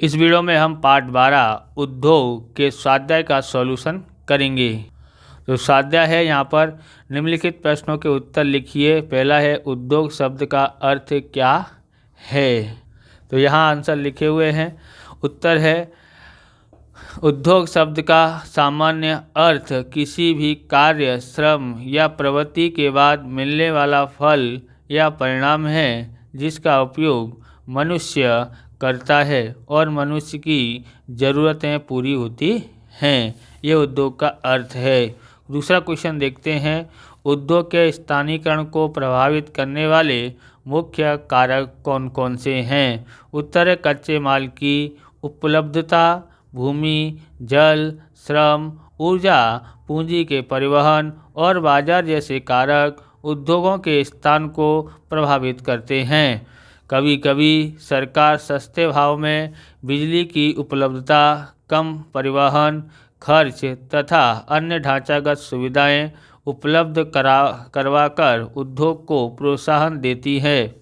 इस वीडियो में हम पार्ट 12 उद्योग के स्वाध्याय का सॉल्यूशन करेंगे। तो स्वाध्याय है यहाँ पर निम्नलिखित प्रश्नों के उत्तर लिखिए। पहला है उद्योग शब्द का अर्थ क्या है। तो यहाँ आंसर लिखे हुए हैं। उत्तर है उद्योग शब्द का सामान्य अर्थ किसी भी कार्य, श्रम या प्रवृत्ति के बाद मिलने वाला फल या परिणाम है जिसका उपयोग मनुष्य करता है और मनुष्य की ज़रूरतें पूरी होती हैं। ये उद्योग का अर्थ है। दूसरा क्वेश्चन देखते हैं। उद्योग के स्थानीयकरण को प्रभावित करने वाले मुख्य कारक कौन कौन से हैं। उत्तर है कच्चे माल की उपलब्धता, भूमि, जल, श्रम, ऊर्जा, पूंजी के परिवहन और बाजार जैसे कारक उद्योगों के स्थान को प्रभावित करते हैं। कभी कभी सरकार सस्ते भाव में बिजली की उपलब्धता, कम परिवहन खर्च तथा अन्य ढांचागत सुविधाएं उपलब्ध करवाकर उद्योग को प्रोत्साहन देती है।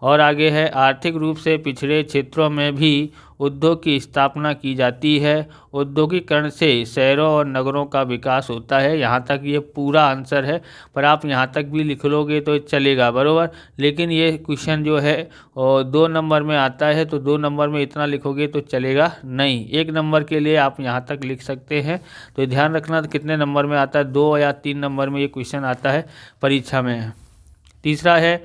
और आगे है आर्थिक रूप से पिछड़े क्षेत्रों में भी उद्योग की स्थापना की जाती है। औद्योगिकरण से शहरों और नगरों का विकास होता है। यहाँ तक ये पूरा आंसर है, पर आप यहाँ तक भी लिख लोगे तो चलेगा, बरोबर। लेकिन ये क्वेश्चन जो है और 2 नंबर में आता है, तो 2 नंबर में इतना लिखोगे तो चलेगा नहीं। 1 नंबर के लिए आप यहाँ तक लिख सकते हैं। तो ध्यान रखना कितने नंबर में आता है, 2 या 3 नंबर में ये क्वेश्चन आता है परीक्षा में। तीसरा है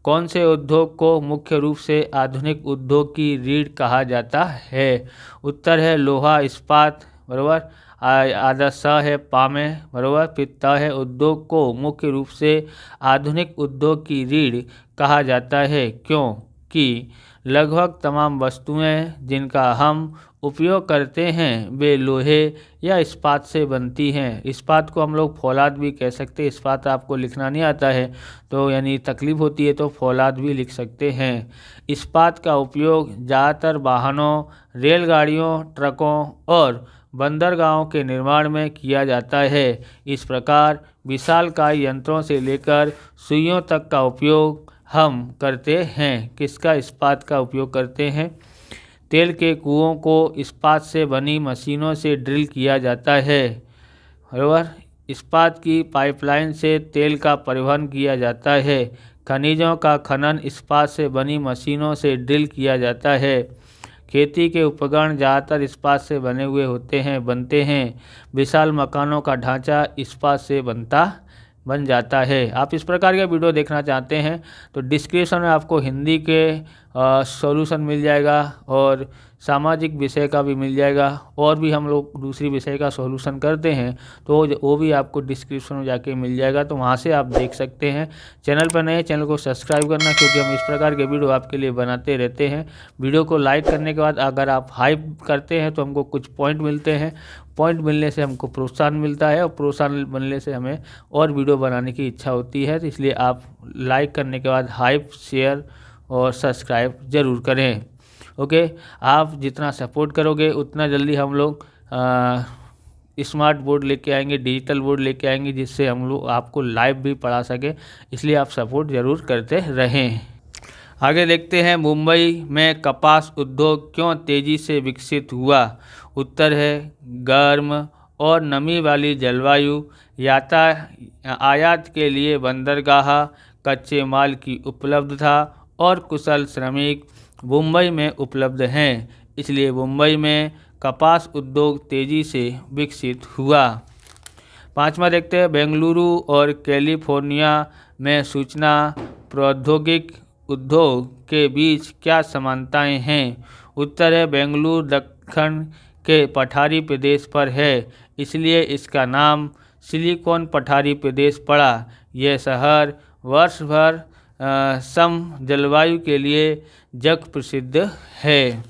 कौन से उद्योग को मुख्य रूप से आधुनिक उद्योग की रीढ़ कहा जाता है। उत्तर है लोहा इस्पात, बराबर। आधा स है पा में, बराबर। फिर त है उद्योग को मुख्य रूप से आधुनिक उद्योग की रीढ़ कहा जाता है क्योंकि लगभग तमाम वस्तुएं जिनका हम उपयोग करते हैं वे लोहे या इस्पात से बनती हैं। इस्पात को हम लोग फौलाद भी कह सकते हैं। इस्पात आपको लिखना नहीं आता है तो यानी तकलीफ होती है तो फौलाद भी लिख सकते हैं। इस्पात का उपयोग ज़्यादातर वाहनों, रेलगाड़ियों, ट्रकों और बंदरगाहों के निर्माण में किया जाता है। इस प्रकार विशालकाय यंत्रों से लेकर सुइयों तक का उपयोग हम करते हैं। किसका? इस्पात का उपयोग करते हैं। तेल के कुओं को इस्पात से बनी मशीनों से ड्रिल किया जाता है, बराबर। इस्पात की पाइपलाइन से तेल का परिवहन किया जाता है। खनिजों का खनन इस्पात से बनी मशीनों से ड्रिल किया जाता है। खेती के उपकरण ज़्यादातर इस्पात से बनते हैं। विशाल मकानों का ढांचा इस्पात से बन जाता है। आप इस प्रकार का वीडियो देखना चाहते हैं तो डिस्क्रिप्शन में आपको हिंदी के सॉल्यूशन मिल जाएगा और सामाजिक विषय का भी मिल जाएगा। और भी हम लोग दूसरी विषय का सॉल्यूशन करते हैं तो वो भी आपको डिस्क्रिप्शन में जाके मिल जाएगा, तो वहाँ से आप देख सकते हैं। चैनल पर नए चैनल को सब्सक्राइब करना, क्योंकि हम इस प्रकार के वीडियो आपके लिए बनाते रहते हैं। वीडियो को लाइक करने के बाद अगर आप हाइप करते हैं तो हमको कुछ पॉइंट मिलते हैं। पॉइंट मिलने से हमको प्रोत्साहन मिलता है और प्रोत्साहन मिलने से हमें और वीडियो बनाने की इच्छा होती है। तो इसलिए आप लाइक करने के बाद हाइप, शेयर और सब्सक्राइब ज़रूर करें। ओके, आप जितना सपोर्ट करोगे उतना जल्दी हम लोग स्मार्ट बोर्ड लेके आएंगे, डिजिटल बोर्ड लेके आएंगे, जिससे हम लोग आपको लाइव भी पढ़ा सके। इसलिए आप सपोर्ट ज़रूर करते रहें। आगे देखते हैं मुंबई में कपास उद्योग क्यों तेज़ी से विकसित हुआ। उत्तर है गर्म और नमी वाली जलवायु, आयात के लिए बंदरगाह, कच्चे माल की उपलब्धता और कुशल श्रमिक मुंबई में उपलब्ध हैं। इसलिए मुंबई में कपास उद्योग तेज़ी से विकसित हुआ। 5वां देखते हैं बेंगलुरु और कैलिफोर्निया में सूचना प्रौद्योगिकी उद्योग के बीच क्या समानताएं हैं। उत्तर है बेंगलुरु दक्षिण के पठारी प्रदेश पर है, इसलिए इसका नाम सिलिकॉन पठारी प्रदेश पड़ा। यह शहर वर्ष भर सम जलवायु के लिए जग प्रसिद्ध है।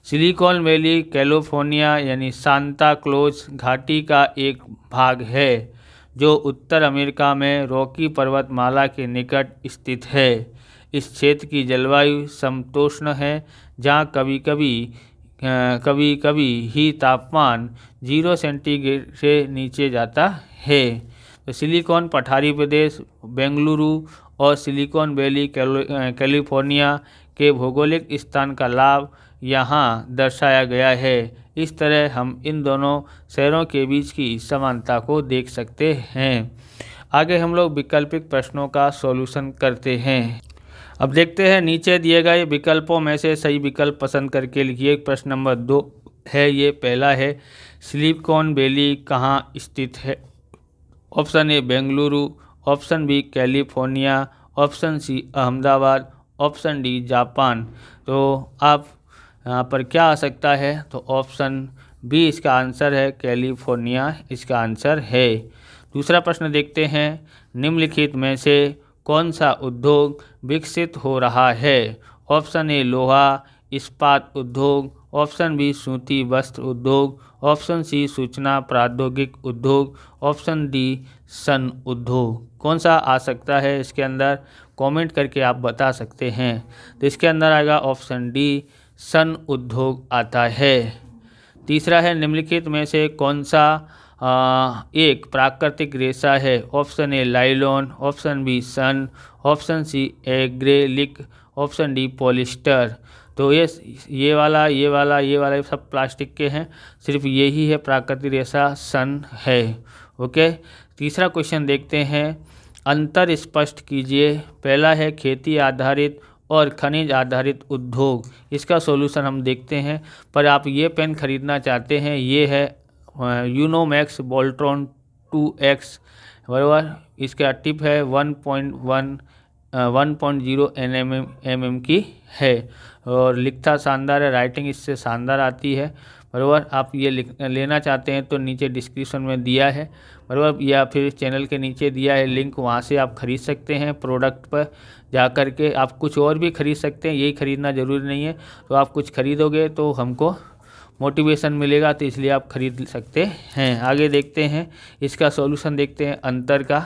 सिलिकॉन वैली कैलिफोर्निया यानी सांता क्लॉज घाटी का एक भाग है जो उत्तर अमेरिका में रॉकी पर्वतमाला के निकट स्थित है। इस क्षेत्र की जलवायु समशीतोष्ण है, जहाँ कभी कभी ही तापमान 0 सेंटीग्रेड से नीचे जाता है। तो सिलिकॉन पठारी प्रदेश, बेंगलुरु और सिलिकॉन वैली कैलिफोर्निया के भौगोलिक स्थान का लाभ यहाँ दर्शाया गया है। इस तरह हम इन दोनों शहरों के बीच की समानता को देख सकते हैं। आगे हम लोग वैकल्पिक प्रश्नों का सॉल्यूशन करते हैं। अब देखते हैं नीचे दिए गए विकल्पों में से सही विकल्प पसंद करके लिखिए। प्रश्न नंबर 2 है ये। पहला है सिलिकॉन वैली कहाँ स्थित है? Option A Bengaluru, option B California, option C Ahmedabad, option D Japan. तो आप यहाँ पर क्या आ सकता है? तो ऑप्शन बी इसका आंसर है, कैलिफोर्निया इसका आंसर है। दूसरा प्रश्न देखते हैं, निम्नलिखित में से कौन सा उद्योग विकसित हो रहा है? ऑप्शन ए लोहा इस्पात उद्योग, ऑप्शन बी सूती वस्त्र उद्योग, ऑप्शन सी सूचना प्रौद्योगिक उद्योग, ऑप्शन डी सन उद्योग। कौन सा आ सकता है इसके अंदर? कमेंट करके आप बता सकते हैं। तो इसके अंदर आएगा ऑप्शन डी सन उद्योग आता है। तीसरा है निम्नलिखित में से कौन सा एक प्राकृतिक रेशा है? Option A nylon, option B सन, option C acrylic, option D polyester. तो ये वाला सब प्लास्टिक के हैं, सिर्फ यही है प्राकृतिक रेशा सन है। ओके, तीसरा क्वेश्चन देखते हैं, अंतर स्पष्ट कीजिए। पहला है खेती आधारित और खनिज आधारित उद्योग। इसका सॉल्यूशन हम देखते हैं, पर आप ये पेन खरीदना चाहते हैं, ये है यूनोमैक्स बोल्ट्रॉन 2X, बराबर। इसका टिप है 1.0 mm की है और लिखता शानदार है, राइटिंग इससे शानदार आती है, बराबर। आप ये लेना चाहते हैं तो नीचे डिस्क्रिप्शन में दिया है, बराबर, या फिर चैनल के नीचे दिया है लिंक, वहाँ से आप ख़रीद सकते हैं। प्रोडक्ट पर जा कर के आप कुछ और भी ख़रीद सकते हैं, यही ख़रीदना ज़रूरी नहीं है। तो आप कुछ ख़रीदोगे तो हमको मोटिवेशन मिलेगा, तो इसलिए आप ख़रीद सकते हैं। आगे देखते हैं, इसका सॉल्यूशन देखते हैं अंतर का।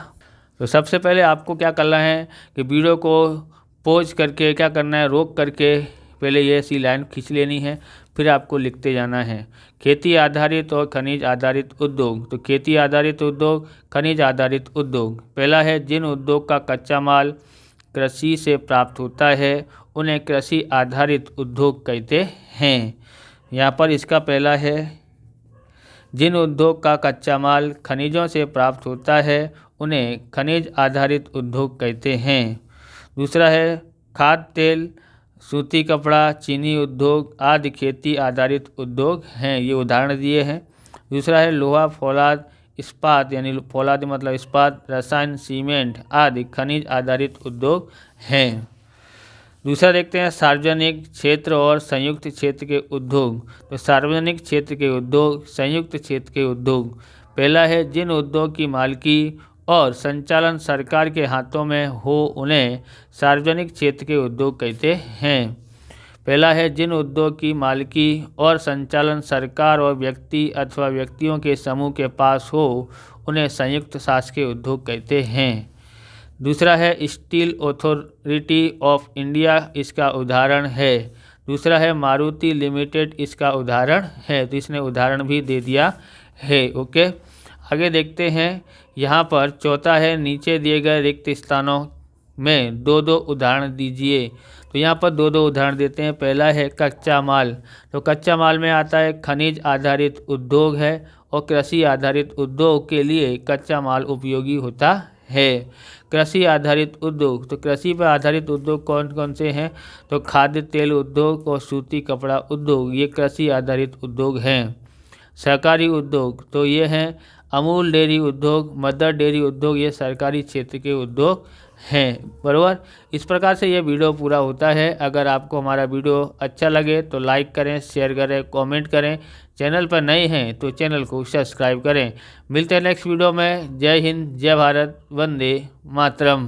तो सबसे पहले आपको क्या करना है कि वीडियो को पॉज करके क्या करना है, रोक करके पहले ये ऐसी लाइन खींच लेनी है, फिर आपको लिखते जाना है खेती आधारित और खनिज आधारित उद्योग। तो खेती आधारित उद्योग, खनिज आधारित उद्योग। पहला है जिन उद्योग का कच्चा माल कृषि से प्राप्त होता है उन्हें कृषि आधारित उद्योग कहते हैं। यहाँ पर इसका पहला है जिन उद्योग का कच्चा माल खनिजों से प्राप्त होता है उन्हें खनिज आधारित उद्योग कहते हैं। दूसरा है खाद्य तेल, सूती कपड़ा, चीनी उद्योग आदि खेती आधारित उद्योग हैं, ये उदाहरण दिए हैं। दूसरा है लोहा, फौलाद, इस्पात, यानी फौलाद मतलब इस्पात, रसायन, सीमेंट आदि खनिज आधारित उद्योग हैं। दूसरा देखते हैं सार्वजनिक क्षेत्र और संयुक्त क्षेत्र के उद्योग। तो सार्वजनिक क्षेत्र के उद्योग, संयुक्त क्षेत्र के उद्योग। पहला है जिन उद्योग की मालिकी और संचालन सरकार के हाथों में हो उन्हें सार्वजनिक क्षेत्र के उद्योग कहते हैं। पहला है जिन उद्योग की मालिकी और संचालन सरकार और व्यक्ति अथवा व्यक्तियों के समूह के पास हो उन्हें संयुक्त शासकीय उद्योग कहते हैं। दूसरा है स्टील अथॉरिटी ऑफ इंडिया, इसका उदाहरण है। दूसरा है मारुति लिमिटेड, इसका उदाहरण है। तो इसने उदाहरण भी दे दिया है। ओके, आगे देखते हैं। यहाँ पर चौथा है नीचे दिए गए रिक्त स्थानों में 2-2 उदाहरण दीजिए। तो यहाँ पर 2-2 उदाहरण देते हैं। पहला है कच्चा माल। तो कच्चा माल में आता है खनिज आधारित उद्योग है और कृषि आधारित उद्योग के लिए कच्चा माल उपयोगी होता है। कृषि आधारित उद्योग, तो कृषि पर आधारित उद्योग कौन कौन से हैं? तो खाद्य तेल उद्योग और सूती कपड़ा उद्योग, ये कृषि आधारित उद्योग हैं। सहकारी उद्योग, तो ये हैं अमूल डेयरी उद्योग, मदर डेयरी उद्योग, ये सरकारी क्षेत्र के उद्योग हैं, बराबर। इस प्रकार से ये वीडियो पूरा होता है। अगर आपको हमारा वीडियो अच्छा लगे तो लाइक करें, शेयर करें, कमेंट करें। चैनल पर नए हैं तो चैनल को सब्सक्राइब करें। मिलते हैं नेक्स्ट वीडियो में। जय हिंद, जय भारत, वंदे मातरम।